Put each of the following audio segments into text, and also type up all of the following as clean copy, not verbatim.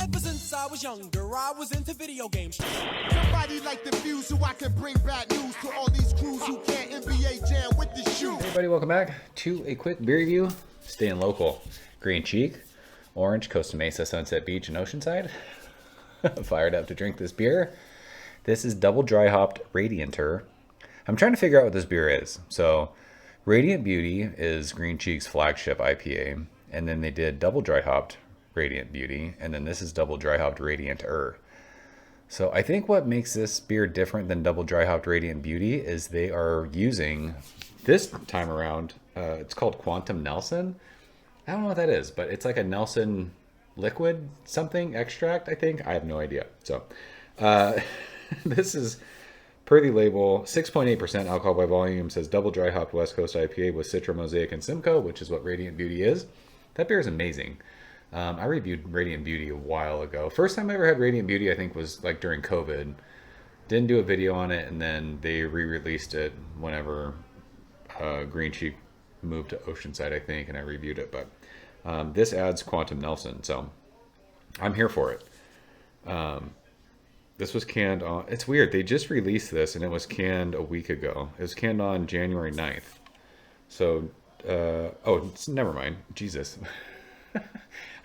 Ever since I was younger, I was into video games. Somebody like the Fuse so I can bring bad news to all these crews who can't NBA jam with the shoe. Hey everybody, welcome back to a quick beer review. Staying local. Green Cheek, Orange, Costa Mesa, Sunset Beach, and Oceanside. Fired up to drink this beer. This is double dry hopped Radianter. I'm trying to figure out what this beer is. So Radiant Beauty is Green Cheek's flagship IPA, and then they did double dry hopped Radiant Beauty, and then this is double dry hopped Radianter. So I think what makes this beer different than double dry hopped Radiant Beauty is they are using, this time around, it's called Quantum Nelson. I don't know what that is, but it's like a Nelson liquid something extract, I think. I have no idea. So this is, per the label, 6.8% alcohol by volume, says double dry hopped West Coast IPA with Citra, Mosaic, and Simcoe, which is what Radiant Beauty is. That beer is amazing. I reviewed Radiant Beauty a while ago. First time I ever had Radiant Beauty, I think, was like during COVID. Didn't do a video on it, and then they re-released it whenever Green Cheek moved to Oceanside, I think, and I reviewed it. But this adds Quantum Nelson, so I'm here for it. This was canned on, it's weird, they just released this and it was canned a week ago. It was canned on January 9th. So, never mind. Jesus.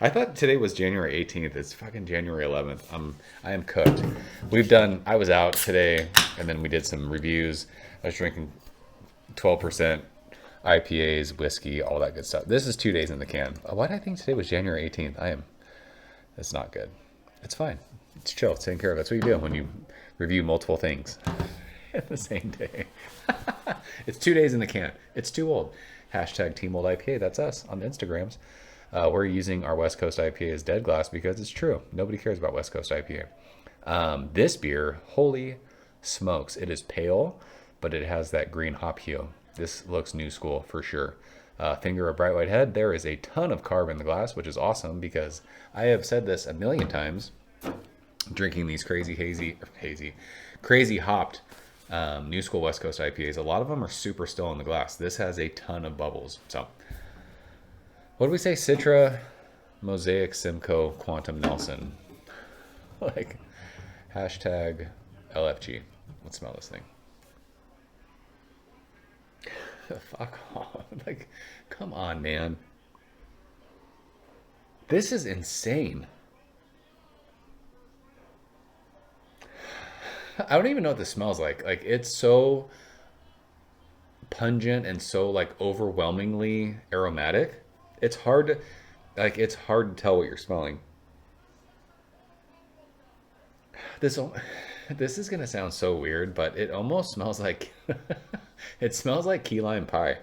I thought today was January 18th. It's fucking January 11th. I am cooked. I was out today and then we did some reviews. I was drinking 12% IPAs, whiskey, all that good stuff. This is 2 days in the can. Why did I think today was January 18th? It's not good. It's fine. It's chill. It's taken care of. That's what you do when you review multiple things in the same day. It's 2 days in the can. It's too old. Hashtag Team Old IPA. That's us on the Instagrams. We're using our West Coast IPA as dead glass because it's true. Nobody cares about West Coast IPA. This beer, holy smokes. It is pale, but it has that green hop hue. This looks new school for sure. Finger a bright white head. There is a ton of carb in the glass, which is awesome because I have said this a million times. Drinking these crazy hopped new school West Coast IPAs. A lot of them are super still in the glass. This has a ton of bubbles. So what do we say? Citra, Mosaic, Simcoe, Quantum Nelson. Like hashtag LFG. Let's smell this thing. Fuck off. Like, come on, man. This is insane. I don't even know what this smells like. Like, it's so pungent and so like overwhelmingly aromatic. It's hard to tell what you're smelling. This is gonna sound so weird, but it almost smells like it smells like key lime pie.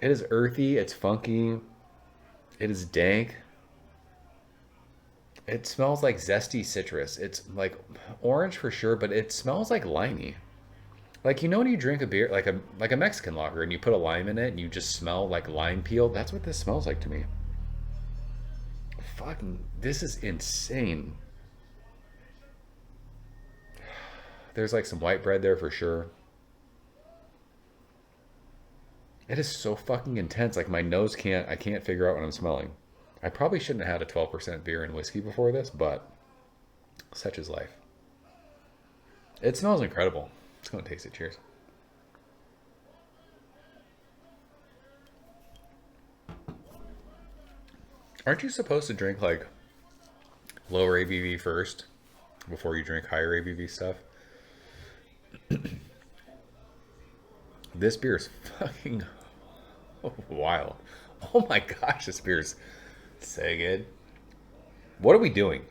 It is earthy, it's funky, it is dank. It smells like zesty citrus. It's like orange for sure, but it smells like limey. Like, you know when you drink a beer, like a Mexican lager, and you put a lime in it, and you just smell like lime peel? That's what this smells like to me. Fucking, this is insane. There's like some white bread there for sure. It is so fucking intense. Like, my nose I can't figure out what I'm smelling. I probably shouldn't have had a 12% beer and whiskey before this, but such is life. It smells incredible. Let's go and taste it. Cheers. Aren't you supposed to drink like lower ABV first before you drink higher ABV stuff? This beer is fucking wild. Oh my gosh, this beer is so good. What are we doing?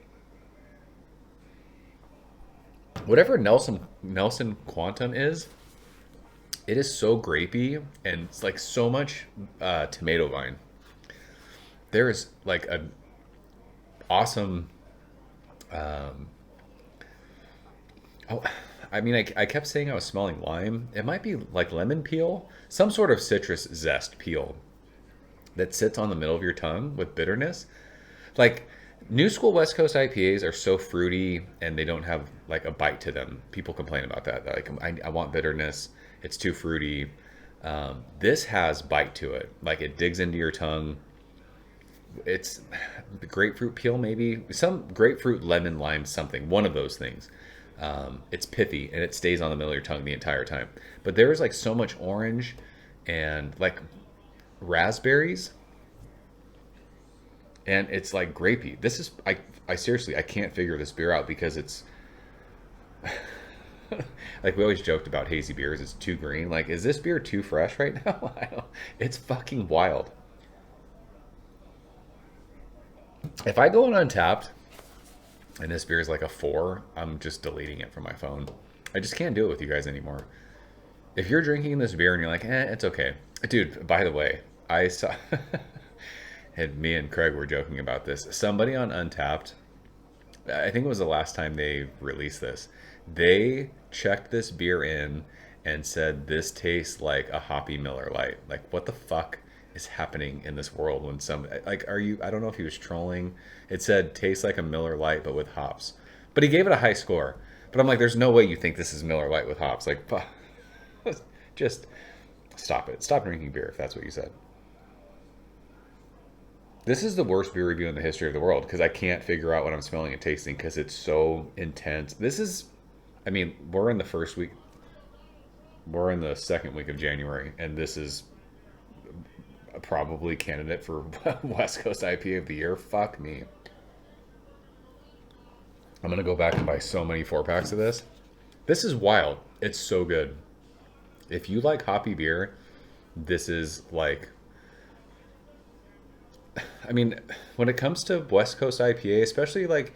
Whatever Nelson Quantum is, it is so grapey and it's like so much tomato vine. There is like a awesome I kept saying I was smelling lime. It might be like lemon peel, some sort of citrus zest peel that sits on the middle of your tongue with bitterness. Like, new school West Coast IPAs are so fruity and they don't have like a bite to them. People complain about that. They're like, I want bitterness. It's too fruity. This has bite to it. Like, it digs into your tongue. It's the grapefruit peel, maybe some grapefruit, lemon, lime, something. One of those things. It's pithy and it stays on the middle of your tongue the entire time. But there is like so much orange and like raspberries, and it's like grapey. This is I seriously I can't figure this beer out because it's like we always joked about hazy beers. It's too green. Like, is this beer too fresh right now? I don't. It's fucking wild. If I go on Untappd and this beer is like a 4, I'm just deleting it from my phone. I just can't do it with you guys anymore. If you're drinking this beer and you're like, it's okay. Dude, by the way, I saw, and me and Craig were joking about this. Somebody on Untappd, I think it was the last time they released this, they checked this beer in and said, this tastes like a hoppy Miller Lite. Like, what the fuck is happening in this world when some, like, I don't know if he was trolling. It said, tastes like a Miller Lite, but with hops. But he gave it a high score. But I'm like, there's no way you think this is Miller Lite with hops. Like, just stop it. Stop drinking beer if that's what you said. This is the worst beer review in the history of the world because I can't figure out what I'm smelling and tasting because it's so intense. This is, I mean, we're in the first week. We're in the second week of January, and this is probably candidate for West Coast IPA of the year. Fuck me. I'm going to go back and buy so many 4-packs of this. This is wild. It's so good. If you like hoppy beer, this is like... I mean, when it comes to West Coast IPA, especially like...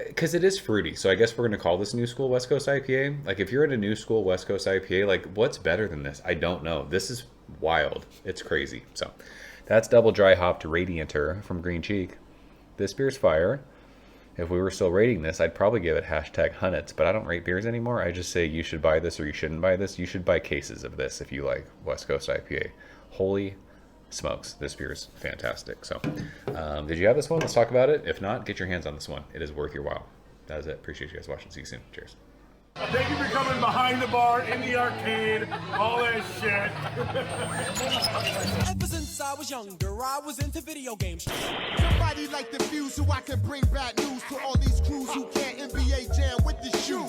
Because it is fruity, so I guess we're going to call this New School West Coast IPA. Like, if you're at a New School West Coast IPA, like, what's better than this? I don't know. This is wild. It's crazy. So, that's Double Dry Hopped Radianter from Green Cheek. This beer's fire. If we were still rating this, I'd probably give it #Hunnits, but I don't rate beers anymore. I just say you should buy this or you shouldn't buy this. You should buy cases of this if you like West Coast IPA. Holy smokes, this beer is fantastic. So, did you have this one? Let's talk about it. If not, get your hands on this one. It is worth your while. That is it. Appreciate you guys watching. See you soon. Cheers. Thank you for coming behind the bar, in the arcade, all that shit. Ever since I was younger, I was into video games. Somebody like the view so I can bring bad news to all these crews who can't NBA jam with the shoe.